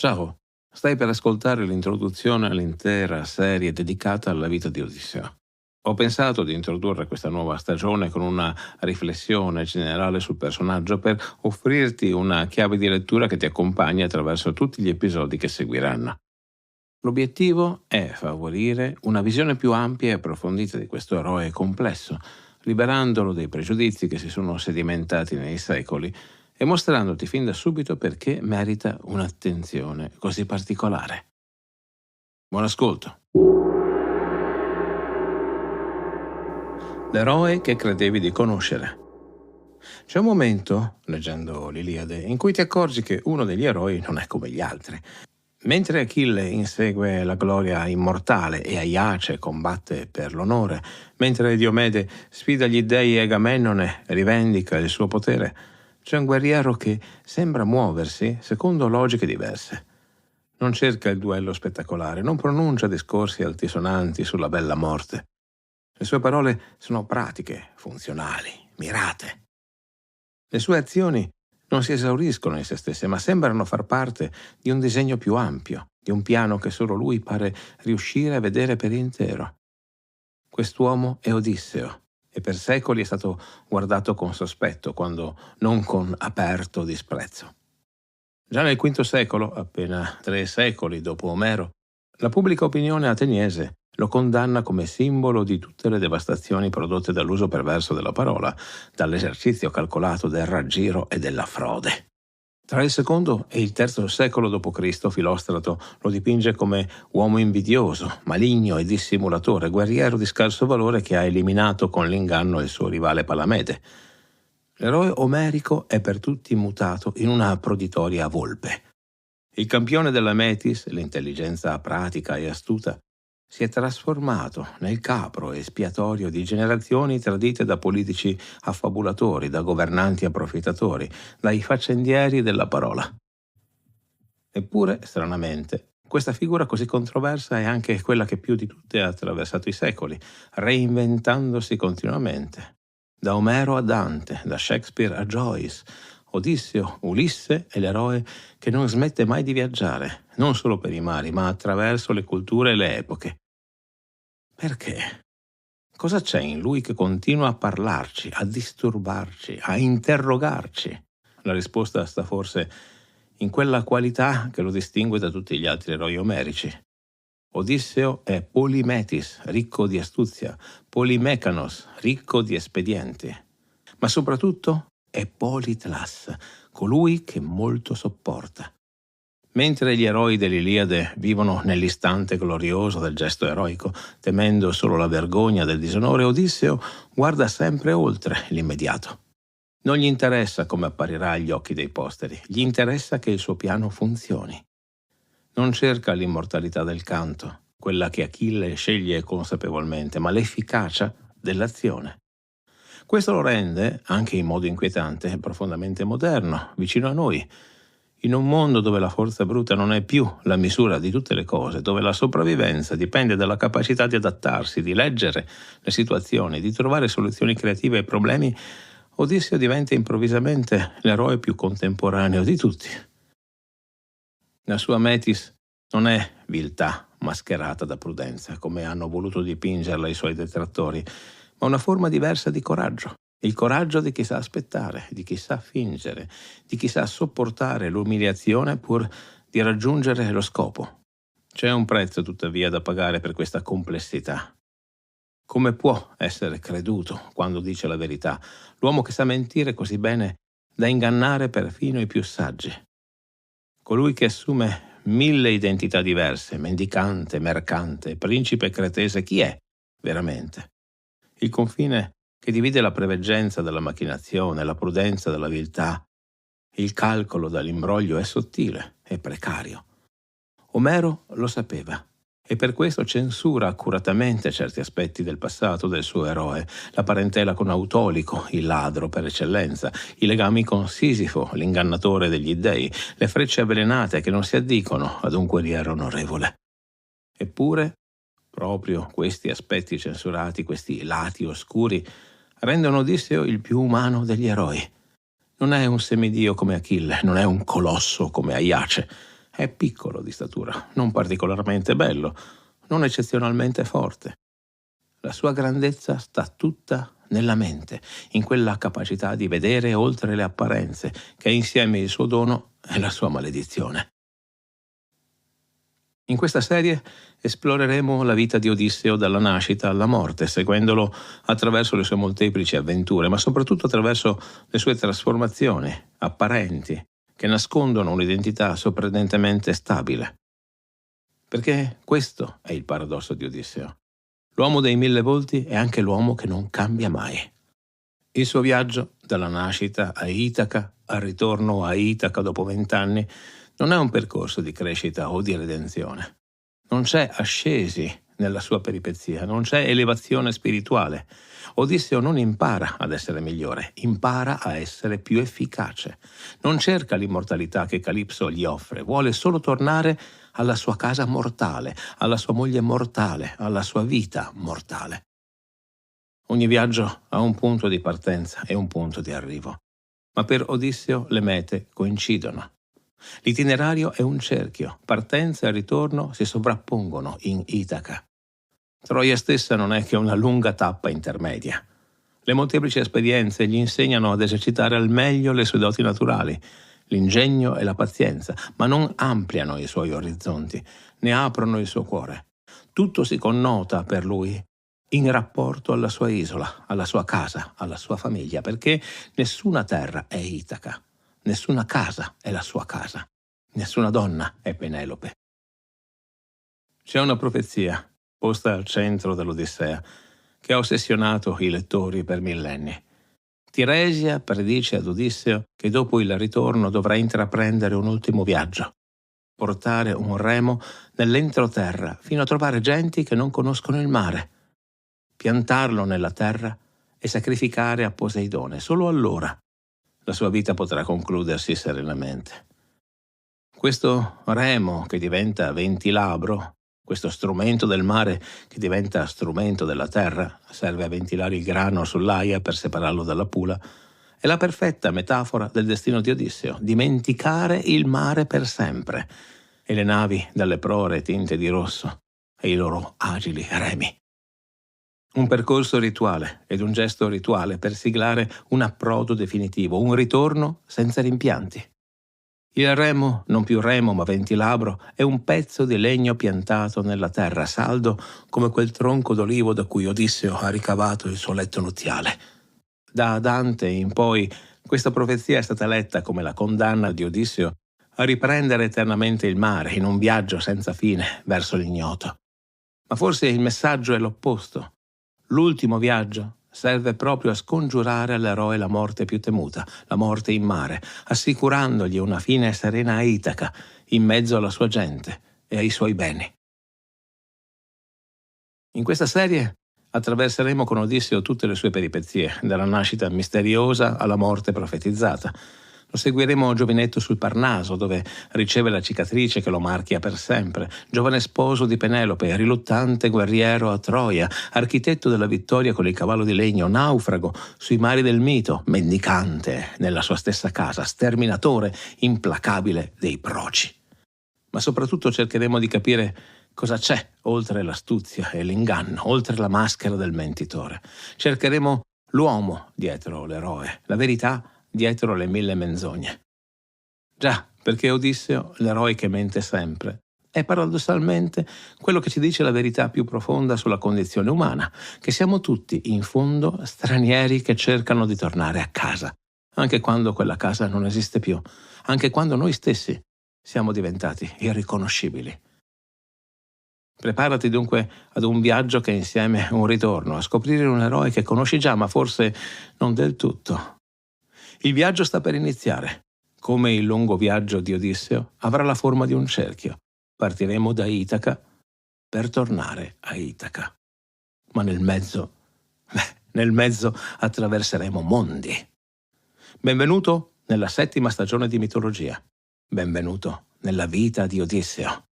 Ciao, stai per ascoltare l'introduzione all'intera serie dedicata alla vita di Odisseo. Ho pensato di introdurre questa nuova stagione con una riflessione generale sul personaggio per offrirti una chiave di lettura che ti accompagni attraverso tutti gli episodi che seguiranno. L'obiettivo è favorire una visione più ampia e approfondita di questo eroe complesso, liberandolo dai pregiudizi che si sono sedimentati nei secoli e mostrandoti fin da subito perché merita un'attenzione così particolare. Buon ascolto. L'eroe che credevi di conoscere. C'è un momento, leggendo l'Iliade, in cui ti accorgi che uno degli eroi non è come gli altri. Mentre Achille insegue la gloria immortale e Aiace combatte per l'onore, mentre Diomede sfida gli dei e Agamennone rivendica il suo potere, c'è un guerriero che sembra muoversi secondo logiche diverse. Non cerca il duello spettacolare, non pronuncia discorsi altisonanti sulla bella morte. Le sue parole sono pratiche, funzionali, mirate. Le sue azioni non si esauriscono in se stesse, ma sembrano far parte di un disegno più ampio, di un piano che solo lui pare riuscire a vedere per intero. Quest'uomo è Odisseo, e per secoli è stato guardato con sospetto, quando non con aperto disprezzo. Già nel V secolo, appena 3 secoli dopo Omero, la pubblica opinione ateniese lo condanna come simbolo di tutte le devastazioni prodotte dall'uso perverso della parola, dall'esercizio calcolato del raggiro e della frode. Tra il secondo e il III secolo d.C. Filostrato lo dipinge come uomo invidioso, maligno e dissimulatore, guerriero di scarso valore che ha eliminato con l'inganno il suo rivale Palamede. L'eroe omerico è per tutti mutato in una proditoria volpe. Il campione della Metis, l'intelligenza pratica e astuta, si è trasformato nel capro espiatorio di generazioni tradite da politici affabulatori, da governanti approfittatori, dai faccendieri della parola. Eppure, stranamente, questa figura così controversa è anche quella che più di tutte ha attraversato i secoli, reinventandosi continuamente. Da Omero a Dante, da Shakespeare a Joyce, Odisseo, Ulisse è l'eroe che non smette mai di viaggiare, non solo per i mari, ma attraverso le culture e le epoche. Perché? Cosa c'è in lui che continua a parlarci, a disturbarci, a interrogarci? La risposta sta forse in quella qualità che lo distingue da tutti gli altri eroi omerici. Odisseo è Polimetis, ricco di astuzia, Polimekanos, ricco di espedienti, ma soprattutto è Politlas, colui che molto sopporta. Mentre gli eroi dell'Iliade vivono nell'istante glorioso del gesto eroico, temendo solo la vergogna del disonore, Odisseo guarda sempre oltre l'immediato. Non gli interessa come apparirà agli occhi dei posteri, gli interessa che il suo piano funzioni. Non cerca l'immortalità del canto, quella che Achille sceglie consapevolmente, ma l'efficacia dell'azione. Questo lo rende, anche in modo inquietante, profondamente moderno, vicino a noi, in un mondo dove la forza bruta non è più la misura di tutte le cose, dove la sopravvivenza dipende dalla capacità di adattarsi, di leggere le situazioni, di trovare soluzioni creative ai problemi, Odisseo diventa improvvisamente l'eroe più contemporaneo di tutti. La sua Metis non è viltà mascherata da prudenza, come hanno voluto dipingerla i suoi detrattori, ma una forma diversa di coraggio. Il coraggio di chi sa aspettare, di chi sa fingere, di chi sa sopportare l'umiliazione pur di raggiungere lo scopo. C'è un prezzo tuttavia da pagare per questa complessità. Come può essere creduto quando dice la verità l'uomo che sa mentire così bene da ingannare perfino i più saggi? Colui che assume 1000 identità diverse, mendicante, mercante, principe cretese, chi è veramente? Il confine che divide la preveggenza dalla macchinazione, la prudenza dalla viltà, il calcolo dall'imbroglio è sottile e precario. Omero lo sapeva e per questo censura accuratamente certi aspetti del passato del suo eroe, la parentela con Autolico, il ladro per eccellenza, i legami con Sisifo, l'ingannatore degli dei, le frecce avvelenate che non si addicono ad un guerriero onorevole. Eppure, proprio questi aspetti censurati, questi lati oscuri, rendono Odisseo il più umano degli eroi. Non è un semidio come Achille, non è un colosso come Aiace, È piccolo di statura, non particolarmente bello, non eccezionalmente forte. La sua grandezza sta tutta nella mente, in quella capacità di vedere oltre le apparenze, che è insieme il suo dono e la sua maledizione. In questa serie esploreremo la vita di Odisseo dalla nascita alla morte, seguendolo attraverso le sue molteplici avventure, ma soprattutto attraverso le sue trasformazioni apparenti, che nascondono un'identità sorprendentemente stabile. Perché questo è il paradosso di Odisseo. L'uomo dei 1000 volti è anche l'uomo che non cambia mai. Il suo viaggio, dalla nascita a Itaca, al ritorno a Itaca dopo 20 anni, non è un percorso di crescita o di redenzione. Non c'è ascesi nella sua peripezia, non c'è elevazione spirituale. Odisseo non impara ad essere migliore, impara a essere più efficace. Non cerca l'immortalità che Calipso gli offre, vuole solo tornare alla sua casa mortale, alla sua moglie mortale, alla sua vita mortale. Ogni viaggio ha un punto di partenza e un punto di arrivo, ma per Odisseo le mete coincidono. L'itinerario è un cerchio, partenza e ritorno si sovrappongono in Itaca. Troia stessa non è che una lunga tappa intermedia. Le molteplici esperienze gli insegnano ad esercitare al meglio le sue doti naturali, l'ingegno e la pazienza, ma non ampliano i suoi orizzonti, ne aprono il suo cuore. Tutto si connota per lui in rapporto alla sua isola, alla sua casa, alla sua famiglia, perché nessuna terra è Itaca, nessuna casa è la sua casa, nessuna donna è Penelope. C'è una profezia posta al centro dell'Odissea che ha ossessionato i lettori per millenni. Tiresia predice ad Odisseo che dopo il ritorno dovrà intraprendere un ultimo viaggio, portare un remo nell'entroterra fino a trovare genti che non conoscono il mare, piantarlo nella terra e sacrificare a Poseidone. Solo allora la sua vita potrà concludersi serenamente. Questo remo che diventa ventilabro, questo strumento del mare che diventa strumento della terra, serve a ventilare il grano sull'aia per separarlo dalla pula, è la perfetta metafora del destino di Odisseo, dimenticare il mare per sempre e le navi dalle prore tinte di rosso e i loro agili remi. Un percorso rituale ed un gesto rituale per siglare un approdo definitivo, un ritorno senza rimpianti. Il remo, non più remo ma ventilabro, è un pezzo di legno piantato nella terra, saldo come quel tronco d'olivo da cui Odisseo ha ricavato il suo letto nuziale. Da Dante in poi questa profezia è stata letta come la condanna di Odisseo a riprendere eternamente il mare in un viaggio senza fine verso l'ignoto. Ma forse il messaggio è l'opposto. L'ultimo viaggio serve proprio a scongiurare all'eroe la morte più temuta, la morte in mare, assicurandogli una fine serena a Itaca, in mezzo alla sua gente e ai suoi beni. In questa serie attraverseremo con Odisseo tutte le sue peripezie, dalla nascita misteriosa alla morte profetizzata. Lo seguiremo giovinetto sul Parnaso, dove riceve la cicatrice che lo marchia per sempre, giovane sposo di Penelope, riluttante guerriero a Troia, architetto della vittoria con il cavallo di legno, naufrago sui mari del mito, mendicante nella sua stessa casa, sterminatore implacabile dei proci. Ma soprattutto cercheremo di capire cosa c'è oltre l'astuzia e l'inganno, oltre la maschera del mentitore. Cercheremo l'uomo dietro l'eroe, la verità dietro le 1000 menzogne. Già, perché Odisseo, l'eroe che mente sempre, è paradossalmente quello che ci dice la verità più profonda sulla condizione umana, che siamo tutti, in fondo, stranieri che cercano di tornare a casa, anche quando quella casa non esiste più, anche quando noi stessi siamo diventati irriconoscibili. Preparati dunque ad un viaggio che è insieme un ritorno, a scoprire un eroe che conosci già, ma forse non del tutto. Il viaggio sta per iniziare. Come il lungo viaggio di Odisseo, avrà la forma di un cerchio. Partiremo da Itaca per tornare a Itaca. Ma nel mezzo attraverseremo mondi. Benvenuto nella 7ª stagione di Mitologia. Benvenuto nella vita di Odisseo.